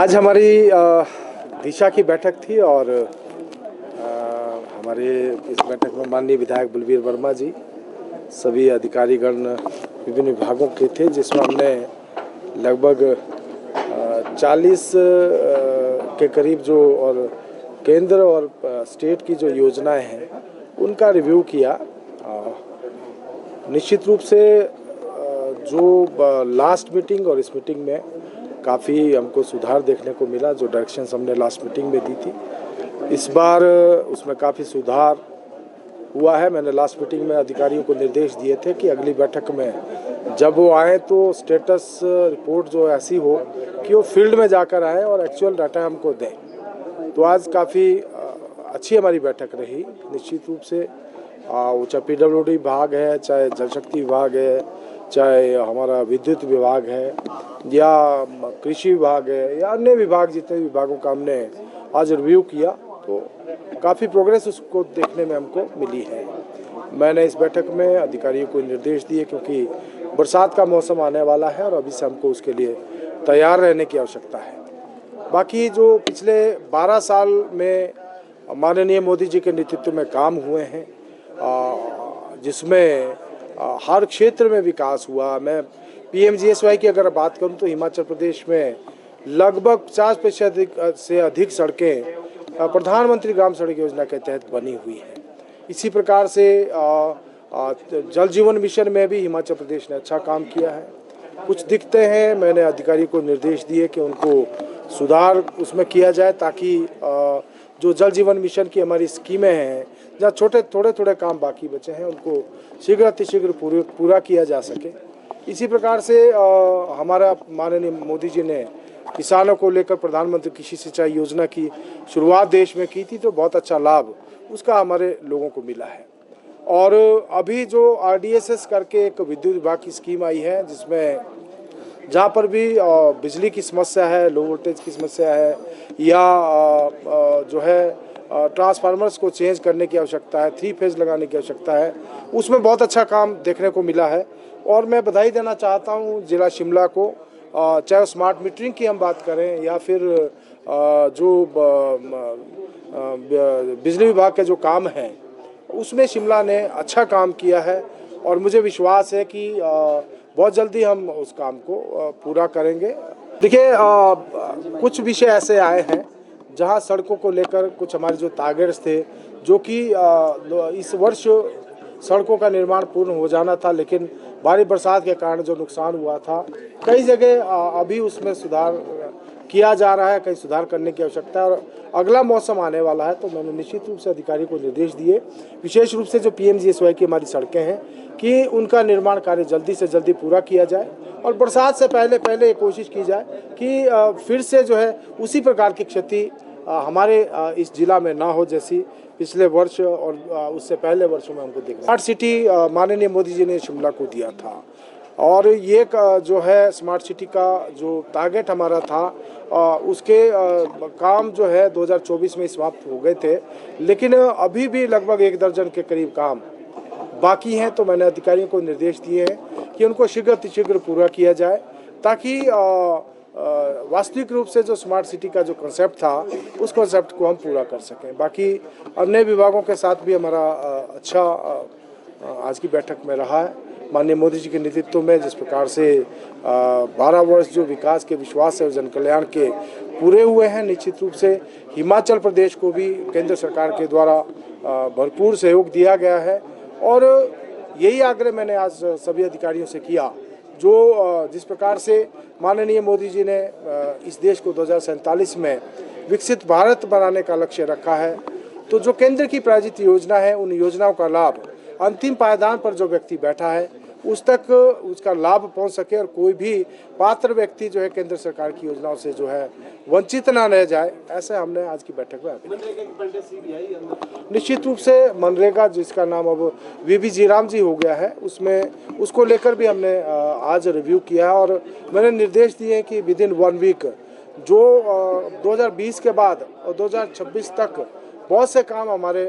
आज हमारी दिशा की बैठक थी और हमारे इस बैठक में माननीय विधायक बलवीर वर्मा जी, सभी अधिकारीगण विभिन्न विभागों के थे, जिसमें हमने लगभग 40 के करीब जो और केंद्र और स्टेट की जो योजनाएं हैं उनका रिव्यू किया। निश्चित रूप से जो लास्ट मीटिंग और इस मीटिंग में काफ़ी हमको सुधार देखने को मिला। जो डायरेक्शंस हमने लास्ट मीटिंग में दी थी, इस बार उसमें काफ़ी सुधार हुआ है। मैंने लास्ट मीटिंग में अधिकारियों को निर्देश दिए थे कि अगली बैठक में जब वो आए तो स्टेटस रिपोर्ट जो ऐसी हो कि वो फील्ड में जाकर आए और एक्चुअल डाटा हमको दें। तो आज काफ़ी अच्छी हमारी बैठक रही। निश्चित रूप से वो चाहे PWD विभाग है, चाहे जल शक्ति विभाग है, चाहे हमारा विद्युत विभाग है, या कृषि विभाग है, या अन्य विभाग, जितने विभागों का हमने आज रिव्यू किया तो काफ़ी प्रोग्रेस उसको देखने में हमको मिली है। मैंने इस बैठक में अधिकारियों को निर्देश दिए, क्योंकि बरसात का मौसम आने वाला है और अभी से हमको उसके लिए तैयार रहने की आवश्यकता है। बाकी जो पिछले 12 साल में माननीय मोदी जी के नेतृत्व में काम हुए हैं, जिसमें हर क्षेत्र में विकास हुआ। मैं PMGSY की अगर बात करूं तो हिमाचल प्रदेश में लगभग 50% से अधिक सड़कें प्रधानमंत्री ग्राम सड़क योजना के तहत बनी हुई हैं। इसी प्रकार से जल जीवन मिशन में भी हिमाचल प्रदेश ने अच्छा काम किया है। कुछ दिक्कतें हैं, मैंने अधिकारी को निर्देश दिए कि उनको सुधार उसमें किया जाए, ताकि जो जल जीवन मिशन की हमारी स्कीमें हैं, जहाँ थोड़े काम बाकी बचे हैं, उनको शीघ्र अतिशीघ्र पूरा किया जा सके। इसी प्रकार से हमारा माननीय मोदी जी ने किसानों को लेकर प्रधानमंत्री कृषि सिंचाई योजना की शुरुआत देश में की थी, तो बहुत अच्छा लाभ उसका हमारे लोगों को मिला है। और अभी जो RDSS करके एक विद्युत विभाग की स्कीम आई है, जिसमें जहाँ पर भी बिजली की समस्या है, लो वोल्टेज की समस्या है, या जो है ट्रांसफार्मर्स को चेंज करने की आवश्यकता है, 3 फेज लगाने की आवश्यकता है, उसमें बहुत अच्छा काम देखने को मिला है। और मैं बधाई देना चाहता हूँ जिला शिमला को, चाहे स्मार्ट मीटरिंग की हम बात करें या फिर जो बिजली विभाग के जो काम हैं उसमें शिमला ने अच्छा काम किया है। और मुझे विश्वास है कि बहुत जल्दी हम उस काम को पूरा करेंगे। देखिए, कुछ विषय ऐसे आए हैं जहां सड़कों को लेकर कुछ हमारे जो टारगेट्स थे, जो कि इस वर्ष सड़कों का निर्माण पूर्ण हो जाना था, लेकिन भारी बरसात के कारण जो नुकसान हुआ था, कई जगह अभी उसमें सुधार किया जा रहा है, कई सुधार करने की आवश्यकता है। और अगला मौसम आने वाला है, तो मैंने निश्चित रूप से अधिकारी को निर्देश दिए, विशेष रूप से जो PMGSY की हमारी सड़कें हैं, कि उनका निर्माण कार्य जल्दी से जल्दी पूरा किया जाए और बरसात से पहले कोशिश की जाए कि फिर से जो है उसी प्रकार की क्षति हमारे इस जिला में ना हो, जैसी पिछले वर्ष और उससे पहले वर्षों में हमको देखा। स्मार्ट सिटी माननीय मोदी जी ने शिमला को दिया था, और ये जो है स्मार्ट सिटी का जो टारगेट हमारा था, उसके काम जो है 2024 में समाप्त हो गए थे, लेकिन अभी भी लगभग 1 दर्जन के करीब काम बाकी हैं। तो मैंने अधिकारियों को निर्देश दिए हैं कि उनको शीघ्र अतिशीघ्र पूरा किया जाए, ताकि वास्तविक रूप से जो स्मार्ट सिटी का जो कंसेप्ट था, उस कंसेप्ट को हम पूरा कर सकें। बाकी अन्य विभागों के साथ भी हमारा अच्छा आज की बैठक में रहा है। माननीय मोदी जी के नेतृत्व में जिस प्रकार से 12 वर्ष जो विकास के, विश्वास और जन कल्याण के पूरे हुए हैं, निश्चित रूप से हिमाचल प्रदेश को भी केंद्र सरकार के द्वारा भरपूर सहयोग दिया गया है। और यही आग्रह मैंने आज सभी अधिकारियों से किया, जो जिस प्रकार से माननीय मोदी जी ने इस देश को 2047 में विकसित भारत बनाने का लक्ष्य रखा है, तो जो केंद्र की प्रायोजित योजना है, उन योजनाओं का लाभ अंतिम पायदान पर जो व्यक्ति बैठा है उस तक उसका लाभ पहुंच सके, और कोई भी पात्र व्यक्ति जो है केंद्र सरकार की योजनाओं से जो है वंचित ना रह जाए, ऐसे हमने आज की बैठक में निश्चित रूप से मनरेगा, जिसका नाम अब VB जीराम जी हो गया है, उसमें उसको लेकर भी हमने आज रिव्यू किया है। और मैंने निर्देश दिए हैं कि विदिन 1 वीक जो 2020 के बाद और 2026 तक बहुत से काम हमारे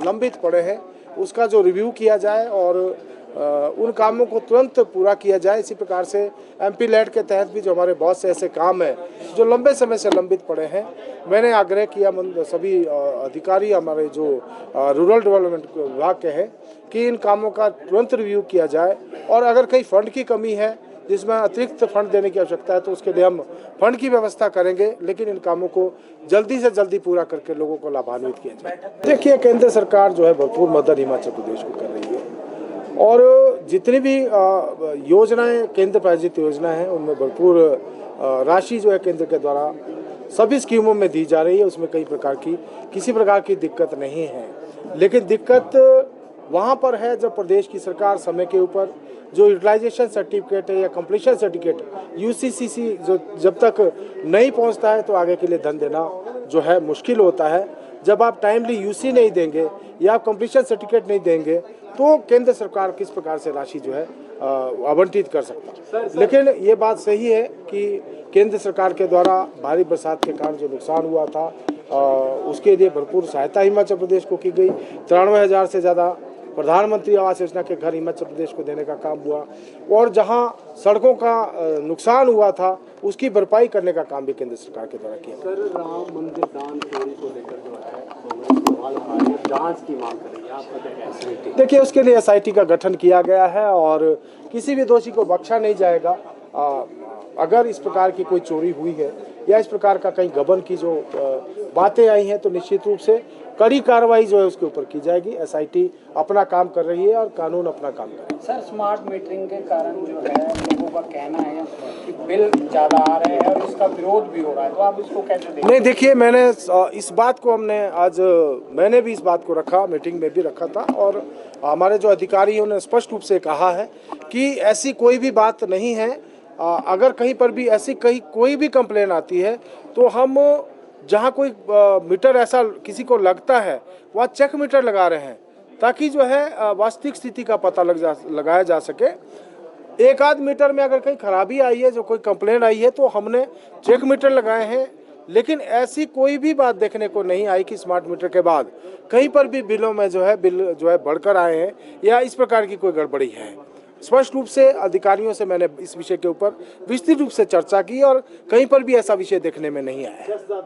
लंबित पड़े हैं, उसका जो रिव्यू किया जाए और उन कामों को तुरंत पूरा किया जाए। इसी प्रकार से MP लैड के तहत भी जो हमारे बहुत से ऐसे काम हैं जो लंबे समय से लंबित पड़े हैं, मैंने आग्रह किया सभी अधिकारी हमारे जो रूरल डेवलपमेंट विभाग के हैं कि इन कामों का तुरंत रिव्यू किया जाए, और अगर कहीं फंड की कमी है जिसमें अतिरिक्त फंड देने की आवश्यकता है तो उसके लिए हम फंड की व्यवस्था करेंगे, लेकिन इन कामों को जल्दी से जल्दी पूरा करके लोगों को लाभान्वित किया जाए। देखिए, केंद्र सरकार जो है भरपूर मदद हिमाचल प्रदेश को कर रही है, और जितनी भी योजनाएं केंद्र प्रायोजित योजना है उनमें भरपूर राशि जो है केंद्र के द्वारा सभी स्कीमों में दी जा रही है। उसमें किसी प्रकार की दिक्कत नहीं है, लेकिन दिक्कत वहाँ पर है जब प्रदेश की सरकार समय के ऊपर जो यूटिलाइजेशन सर्टिफिकेट है या कंप्लीशन सर्टिफिकेट UCCC जो जब तक नहीं पहुँचता है तो आगे के लिए धन देना जो है मुश्किल होता है। जब आप टाइमली UC नहीं देंगे या आप कंप्लीशन सर्टिफिकेट नहीं देंगे तो केंद्र सरकार किस प्रकार से राशि जो है आवंटित कर सकता है। लेकिन ये बात सही है कि केंद्र सरकार के द्वारा भारी बरसात के कारण जो नुकसान हुआ था उसके लिए भरपूर सहायता हिमाचल प्रदेश को की गई। 93,000 से ज़्यादा प्रधानमंत्री आवास योजना के घर हिमाचल प्रदेश को देने का काम हुआ, और जहां सड़कों का नुकसान हुआ था उसकी भरपाई करने का काम भी केंद्र सरकार के द्वारा किया। सर, राम मंदिर दान चोरी को लेकर जो है जांच की मांग कर रही है, आपका क्या कहना है? देखिए, उसके लिए SIT का गठन किया गया है और किसी भी दोषी को बख्शा नहीं जाएगा। अगर इस प्रकार की कोई चोरी हुई है या इस प्रकार का कहीं गबन की जो बातें आई हैं तो निश्चित रूप से कड़ी कार्रवाई जो है उसके ऊपर की जाएगी। SIT अपना काम कर रही है और कानून अपना काम कर रहा है। सर, स्मार्ट मीटरिंग के कारण जो है लोगों का कहना है कि बिल ज़्यादा आ रहे हैं और इसका विरोध भी हो रहा है, तो आप इसको कैसे देखते हैं? नहीं, देखिए, मैंने इस बात को मैंने भी इस बात को रखा, मीटिंग में भी रखा था, और हमारे जो अधिकारी हैं उन्होंने स्पष्ट रूप से कहा है कि ऐसी कोई भी बात नहीं है। अगर कहीं पर भी ऐसी कोई भी कंप्लेन आती है तो हम जहाँ कोई मीटर ऐसा किसी को लगता है वह चेक मीटर लगा रहे हैं ताकि जो है वास्तविक स्थिति का पता लगाया जा सके। एक आध मीटर में अगर कहीं खराबी आई है, जो कोई कंप्लेन आई है, तो हमने चेक मीटर लगाए हैं, लेकिन ऐसी कोई भी बात देखने को नहीं आई कि स्मार्ट मीटर के बाद कहीं पर भी बिलों में बिल जो है बढ़कर आए हैं या इस प्रकार की कोई गड़बड़ी है। स्पष्ट रूप से अधिकारियों से मैंने इस विषय के ऊपर विस्तृत रूप से चर्चा की और कहीं पर भी ऐसा विषय देखने में नहीं आया।